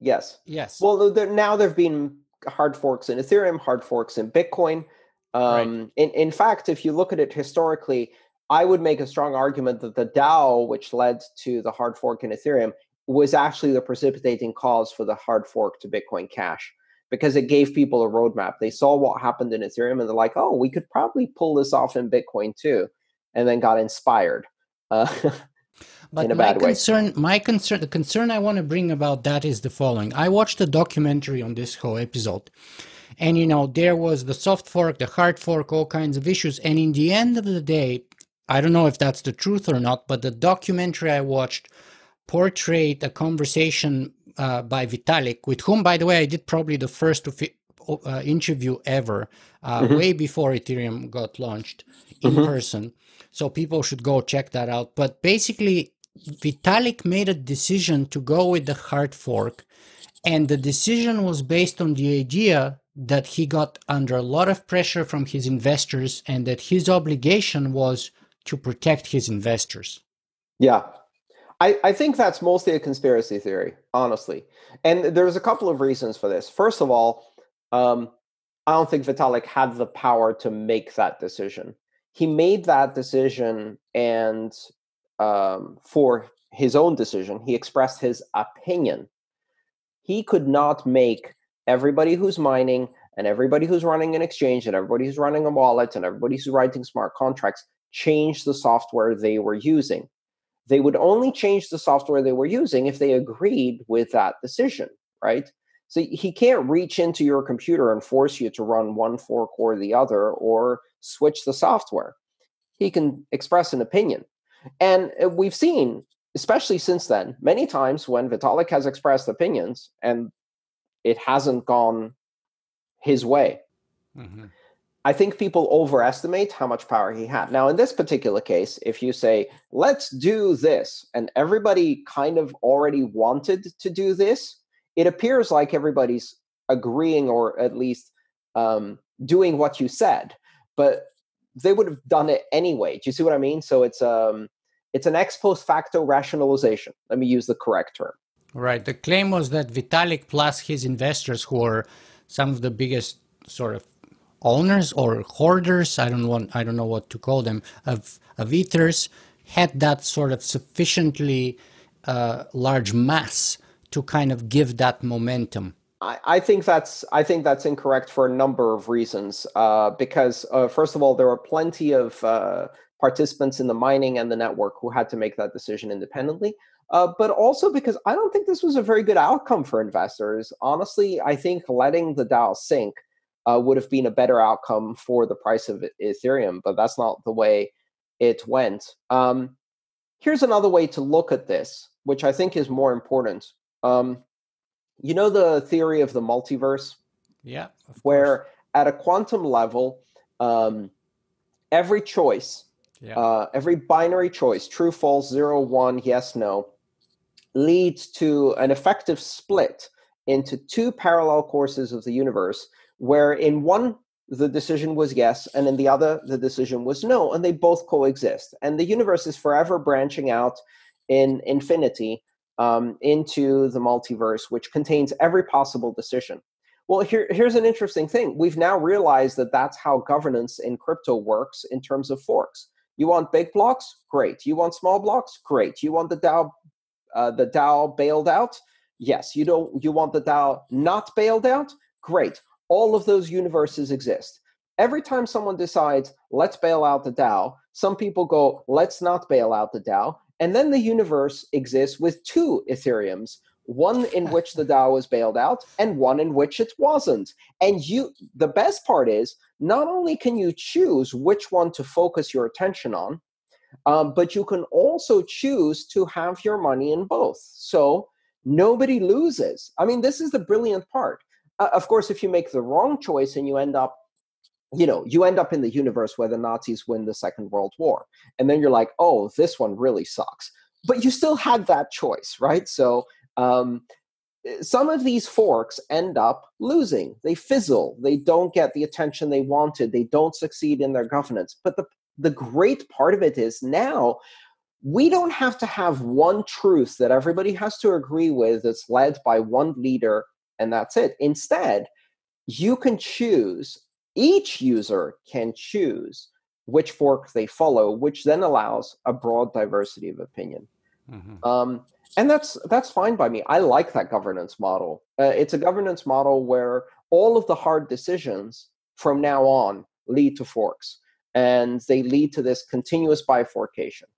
yes. Well, now there've been hard forks in Ethereum, hard forks in Bitcoin. Right. In fact, if you look at it historically, I would make a strong argument that the DAO, which led to the hard fork in Ethereum, was actually the precipitating cause for the hard fork to Bitcoin Cash, because it gave people a roadmap. They saw what happened in Ethereum, and they're like, oh, we could probably pull this off in Bitcoin too, and then got inspired. But the concern I want to bring about that is the following. I watched a documentary on this whole episode, and there was the soft fork, the hard fork, all kinds of issues. And in the end of the day, I don't know if that's the truth or not, but the documentary I watched portrayed a conversation by Vitalik, with whom, by the way, I did probably the first interview ever, way before Ethereum got launched in person. So people should go check that out. But basically, Vitalik made a decision to go with the hard fork, and the decision was based on the idea that he got under a lot of pressure from his investors, and that his obligation was to protect his investors. Yeah. I think that's mostly a conspiracy theory, honestly. And there's a couple of reasons for this. First of all, I don't think Vitalik had the power to make that decision. He made that decision, and for his own decision, he expressed his opinion. He could not make everybody who's mining, and everybody who's running an exchange, and everybody who's running a wallet, and everybody who's writing smart contracts change the software they were using. They would only change the software they were using if they agreed with that decision, right? So he can't reach into your computer and force you to run one fork or the other, or switch the software. He can express an opinion. And we've seen, especially since then, many times when Vitalik has expressed opinions and it hasn't gone his way. Mm-hmm. I think people overestimate how much power he had. Now, in this particular case, if you say, let's do this, and everybody kind of already wanted to do this, it appears like everybody's agreeing or at least doing what you said, but they would have done it anyway. Do you see what I mean? So it's an ex post facto rationalization. Let me use the correct term. Right. The claim was that Vitalik plus his investors, who are some of the biggest sort of owners or hoarders, I don't know what to call them, of ethers, had that sort of sufficiently large mass to kind of give that momentum. I think that's incorrect for a number of reasons. Because first of all, there are plenty of participants in the mining and the network who had to make that decision independently. But also because I don't think this was a very good outcome for investors. Honestly, I think letting the DAO sink would have been a better outcome for the price of Ethereum, but that's not the way it went. Here's another way to look at this, which I think is more important. You know the theory of the multiverse? Yeah, of where course. At a quantum level, every choice, every binary choice, true, false, 0, 1, yes, no, leads to an effective split into two parallel courses of the universe, where in one, the decision was yes, and in the other, the decision was no, and they both coexist. And the universe is forever branching out in infinity into the multiverse, which contains every possible decision. Well, here's an interesting thing. We've now realized that that's how governance in crypto works in terms of forks. You want big blocks? Great. You want small blocks? Great. You want the DAO bailed out? Yes. You want the DAO not bailed out? Great. All of those universes exist. Every time someone decides, let's bail out the DAO, some people go, let's not bail out the DAO. And then the universe exists with two Ethereums, one in which the DAO was bailed out and one in which it wasn't. And the best part is, not only can you choose which one to focus your attention on, but you can also choose to have your money in both. So nobody loses. I mean, this is the brilliant part. Of course, if you make the wrong choice and you end up in the universe where the Nazis win the Second World War, and then you're like, oh, this one really sucks. But you still had that choice, right? So some of these forks end up losing. They fizzle. They don't get the attention they wanted. They don't succeed in their governance. But the great part of it is now we don't have to have one truth that everybody has to agree with that's led by one leader, and that's it. Instead, you can choose, each user can choose which fork they follow, which then allows a broad diversity of opinion. Mm-hmm. And that's fine by me. I like that governance model. It's a governance model where all of the hard decisions from now on lead to forks, and they lead to this continuous bifurcation.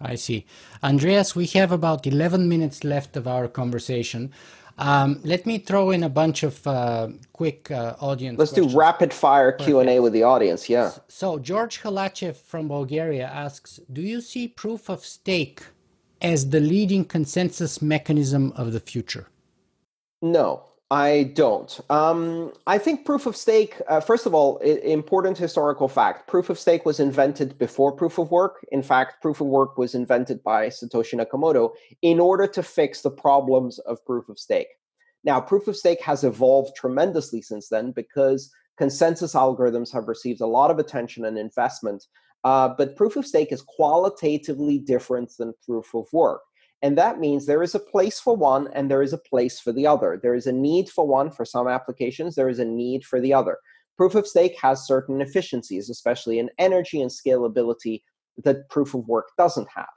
I see. Andreas, we have about 11 minutes left of our conversation. Let me throw in a bunch of quick audience Let's questions. do rapid fire Q&A with the audience, yeah. So George Halachev from Bulgaria asks, do you see proof of stake as the leading consensus mechanism of the future? No, I don't. I think proof of stake, first of all, important historical fact, proof of stake was invented before proof of work. In fact, proof of work was invented by Satoshi Nakamoto in order to fix the problems of proof of stake. Now, proof of stake has evolved tremendously since then because consensus algorithms have received a lot of attention and investment. But proof of stake is qualitatively different than proof of work. And that means there is a place for one and there is a place for the other. There is a need for one for some applications. There is a need for the other. Proof of stake has certain efficiencies, especially in energy and scalability, that proof of work doesn't have.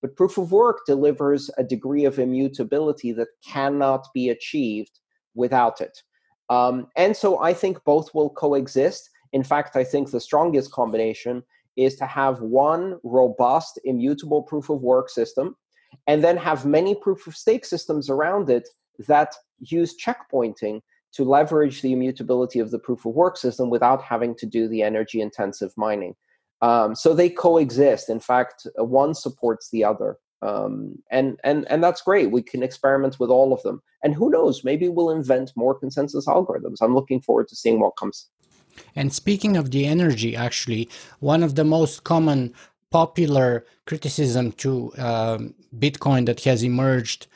But proof of work delivers a degree of immutability that cannot be achieved without it. And so I think both will coexist. In fact, I think the strongest combination is to have one robust, immutable proof of work system, and then have many proof of stake systems around it that use checkpointing to leverage the immutability of the proof of work system without having to do the energy intensive mining. So they coexist. In fact, one supports the other. And that's great. We can experiment with all of them. And who knows, maybe we'll invent more consensus algorithms. I'm looking forward to seeing what comes. And speaking of the energy, actually, one of the most common popular criticism to Bitcoin that has emerged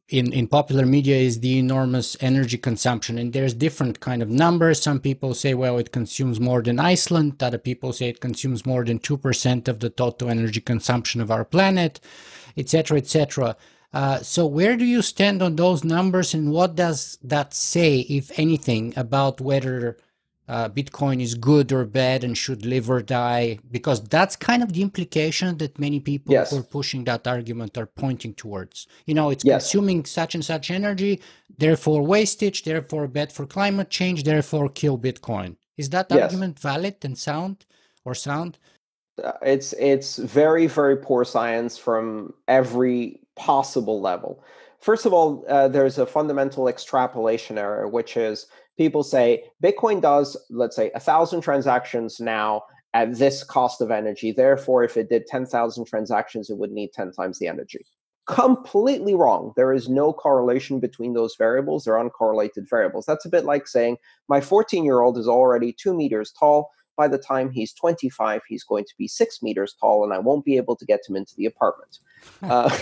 in popular media is the enormous energy consumption. And there's different kind of numbers. Some people say, well, it consumes more than Iceland. Other people say it consumes more than 2% of the total energy consumption of our planet, etc., etc. So where do you stand on those numbers, and what does that say, if anything, about whether Bitcoin is good or bad and should live or die? Because that's kind of the implication that many people who are pushing that argument are pointing towards. You know, it's consuming such and such energy, therefore wastage, therefore bad for climate change, therefore kill Bitcoin. Is that argument valid and sound or sound? It's very, very poor science from every possible level. First of all, there's a fundamental extrapolation error, which is people say Bitcoin does, let's say, 1,000 transactions now at this cost of energy. Therefore, if it did 10,000 transactions, it would need 10 times the energy. Completely wrong. There is no correlation between those variables. They're uncorrelated variables. That's a bit like saying my 14-year-old is already 2 meters tall. By the time he's 25, he's going to be 6 meters tall, and I won't be able to get him into the apartment. The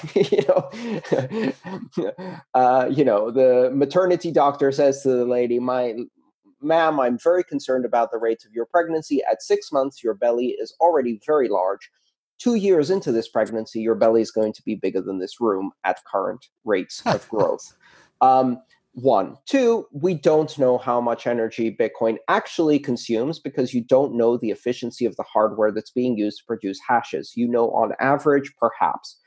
maternity doctor says to the lady, ma'am, I'm very concerned about the rate of your pregnancy. At 6 months, your belly is already very large. 2 years into this pregnancy, your belly is going to be bigger than this room at current rates of growth. 1. 2, we don't know how much energy Bitcoin actually consumes because you don't know the efficiency of the hardware that's being used to produce hashes. You know, on average, perhaps.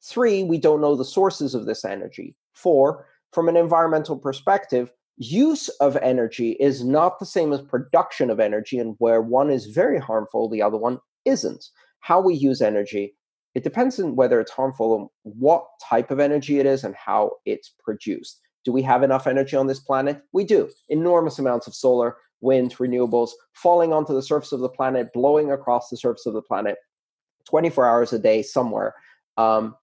3, we don't know the sources of this energy. 4, from an environmental perspective, use of energy is not the same as production of energy, and where one is very harmful, the other one isn't. How we use energy, it depends on whether it's harmful and what type of energy it is and how it's produced. Do we have enough energy on this planet? We do. Enormous amounts of solar, wind, renewables falling onto the surface of the planet, blowing across the surface of the planet 24 hours a day somewhere,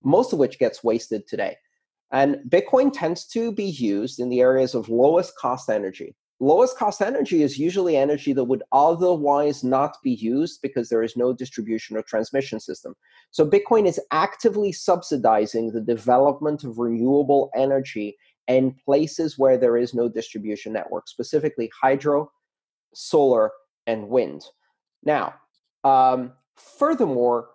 most of which gets wasted today. And Bitcoin tends to be used in the areas of lowest cost energy. Lowest cost energy is usually energy that would otherwise not be used because there is no distribution or transmission system. So Bitcoin is actively subsidizing the development of renewable energy in places where there is no distribution network, specifically hydro, solar, and wind. Now, furthermore,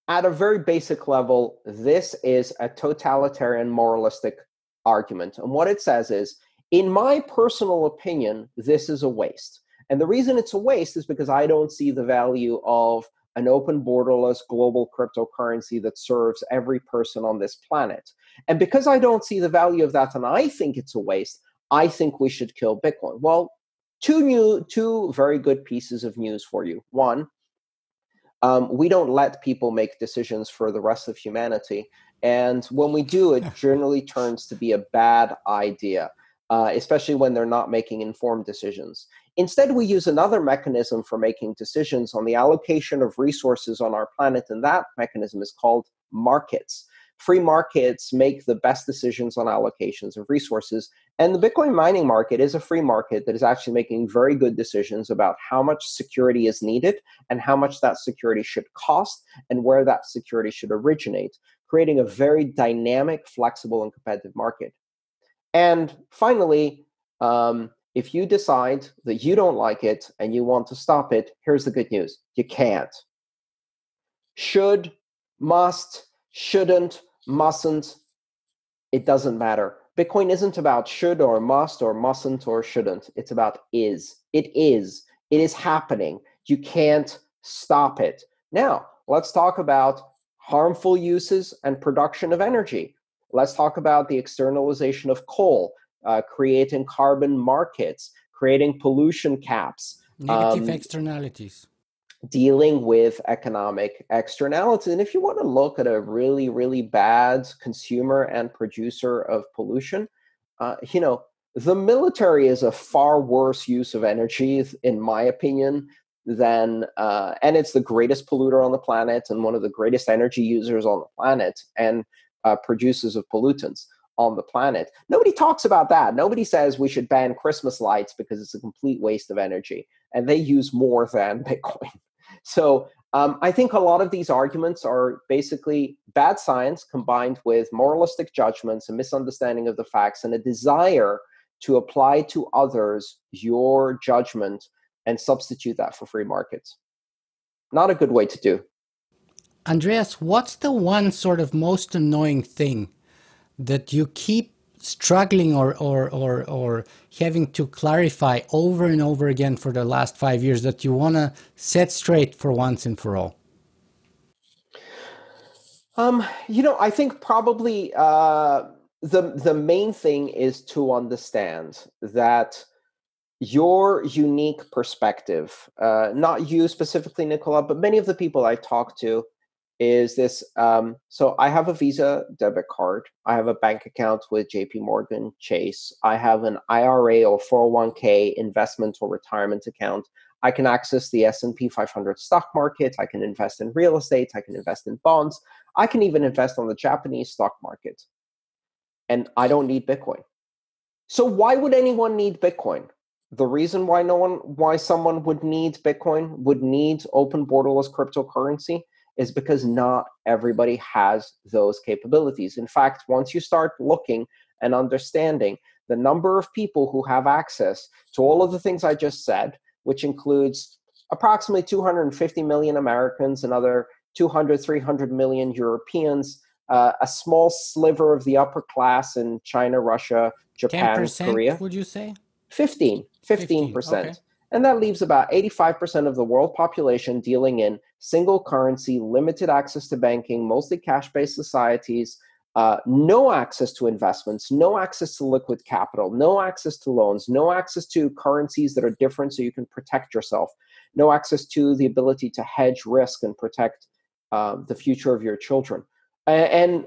at a very basic level, this is a totalitarian moralistic argument. And what it says is, in my personal opinion, this is a waste. And the reason it's a waste is because I don't see the value of an open, borderless global cryptocurrency that serves every person on this planet. And because I don't see the value of that and I think it's a waste, I think we should kill Bitcoin. Well, two very good pieces of news for you. One, we don't let people make decisions for the rest of humanity. And when we do, it generally turns to be a bad idea, especially when they're not making informed decisions. Instead, we use another mechanism for making decisions on the allocation of resources on our planet, and that mechanism is called markets. Free markets make the best decisions on allocations of resources, and the Bitcoin mining market is a free market that is actually making very good decisions about how much security is needed and how much that security should cost and where that security should originate, creating a very dynamic, flexible, and competitive market. And finally, if you decide that you don't like it and you want to stop it, here's the good news. You can't. Should, must, shouldn't, mustn't, it doesn't matter. Bitcoin isn't about should or must or mustn't or shouldn't. It's about is. It is. It is happening. You can't stop it. Now, let's talk about harmful uses and production of energy. Let's talk about the externalization of coal, creating carbon markets, creating pollution caps. Negative externalities. Dealing with economic externalities. And if you want to look at a really, really bad consumer and producer of pollution, the military is a far worse use of energy, in my opinion, than, and it's the greatest polluter on the planet and one of the greatest energy users on the planet and producers of pollutants on the planet. Nobody talks about that. Nobody says we should ban Christmas lights because it's a complete waste of energy, and they use more than Bitcoin. So I think a lot of these arguments are basically bad science combined with moralistic judgments, a misunderstanding of the facts, and a desire to apply to others your judgment and substitute that for free markets. Not a good way to do. Andreas, what's the one sort of most annoying thing that you keep struggling or having to clarify over and over again for the last 5 years that you want to set straight for once and for all? I think probably the main thing is to understand that your unique perspective, not you specifically, Nicola, but many of the people I talk to, is this. So I have a Visa debit card. I have a bank account with JP Morgan Chase. I have an IRA or 401k investment or retirement account. I can access the S&P 500 stock market. I can invest in real estate. I can invest in bonds. I can even invest on the Japanese stock market. And I don't need Bitcoin. So why would anyone need Bitcoin? The reason why someone would need Bitcoin, would need open borderless cryptocurrency, is because not everybody has those capabilities. In fact, once you start looking and understanding the number of people who have access to all of the things I just said, which includes approximately 250 million Americans, another 200, 300 million Europeans, a small sliver of the upper class in China, Russia, Japan, 10%, Korea. Would you say? 15%. Okay. And that leaves about 85% of the world population dealing in single currency, limited access to banking, mostly cash-based societies, no access to investments, no access to liquid capital, no access to loans, no access to currencies that are different so you can protect yourself, no access to the ability to hedge risk and protect the future of your children. And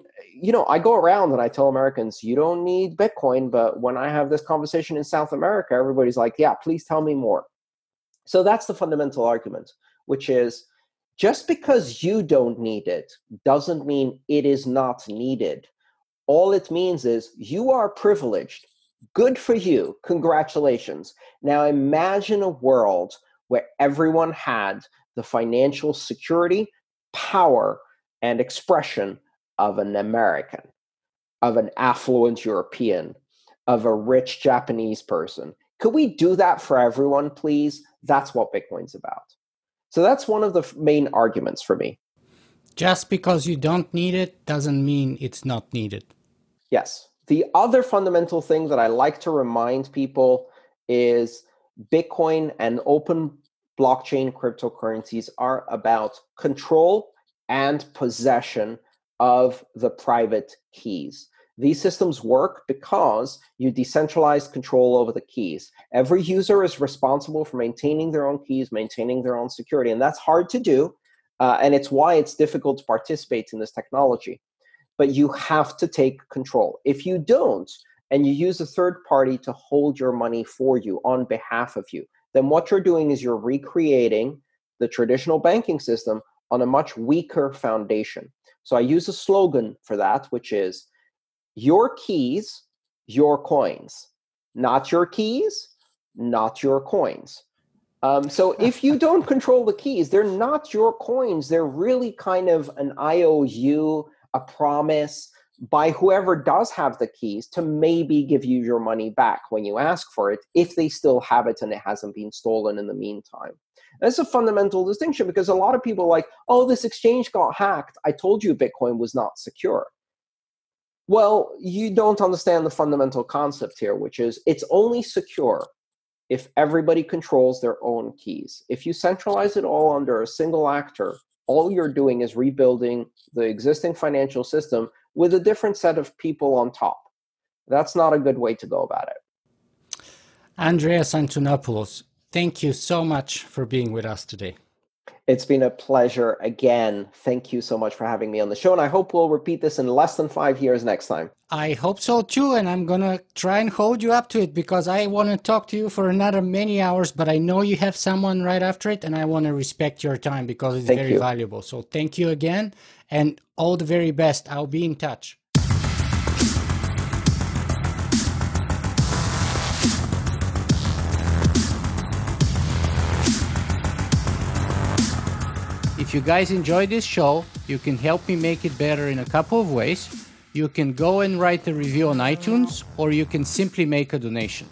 I go around and I tell Americans, you don't need Bitcoin, but when I have this conversation in South America, everybody's like, yeah, please tell me more. So that's the fundamental argument, which is just because you don't need it doesn't mean it is not needed. All it means is you are privileged. Good for you. Congratulations. Now imagine a world where everyone had the financial security, power, and expression of an American, of an affluent European, of a rich Japanese person. Could we do that for everyone, please? That's what Bitcoin's about. So that's one of the main arguments for me. Just because you don't need it doesn't mean it's not needed. Yes. The other fundamental thing that I like to remind people is Bitcoin and open blockchain cryptocurrencies are about control and possession of the private keys. These systems work because you decentralize control over the keys. Every user is responsible for maintaining their own keys, maintaining their own security, and that's hard to do, and it's why it's difficult to participate in this technology. But you have to take control. If you don't, and you use a third party to hold your money for you on behalf of you, then what you're doing is you're recreating the traditional banking system on a much weaker foundation. So I use a slogan for that, which is your keys, your coins. Not your keys, not your coins. So if you don't control the keys, they're not your coins. They're really kind of an IOU, a promise by whoever does have the keys to maybe give you your money back when you ask for it, if they still have it and it hasn't been stolen in the meantime. That's a fundamental distinction because a lot of people are like, oh, this exchange got hacked. I told you Bitcoin was not secure. Well, you don't understand the fundamental concept here, which is it's only secure if everybody controls their own keys. If you centralize it all under a single actor, all you're doing is rebuilding the existing financial system with a different set of people on top. That's not a good way to go about it. Andreas Antonopoulos, thank you so much for being with us today. It's been a pleasure again. Thank you so much for having me on the show. And I hope we'll repeat this in less than 5 years next time. I hope so too. And I'm going to try and hold you up to it because I want to talk to you for another many hours, but I know you have someone right after it. And I want to respect your time because it's very valuable. So thank you again and all the very best. I'll be in touch. If you guys enjoyed this show, you can help me make it better in a couple of ways. You can go and write a review on iTunes, or you can simply make a donation.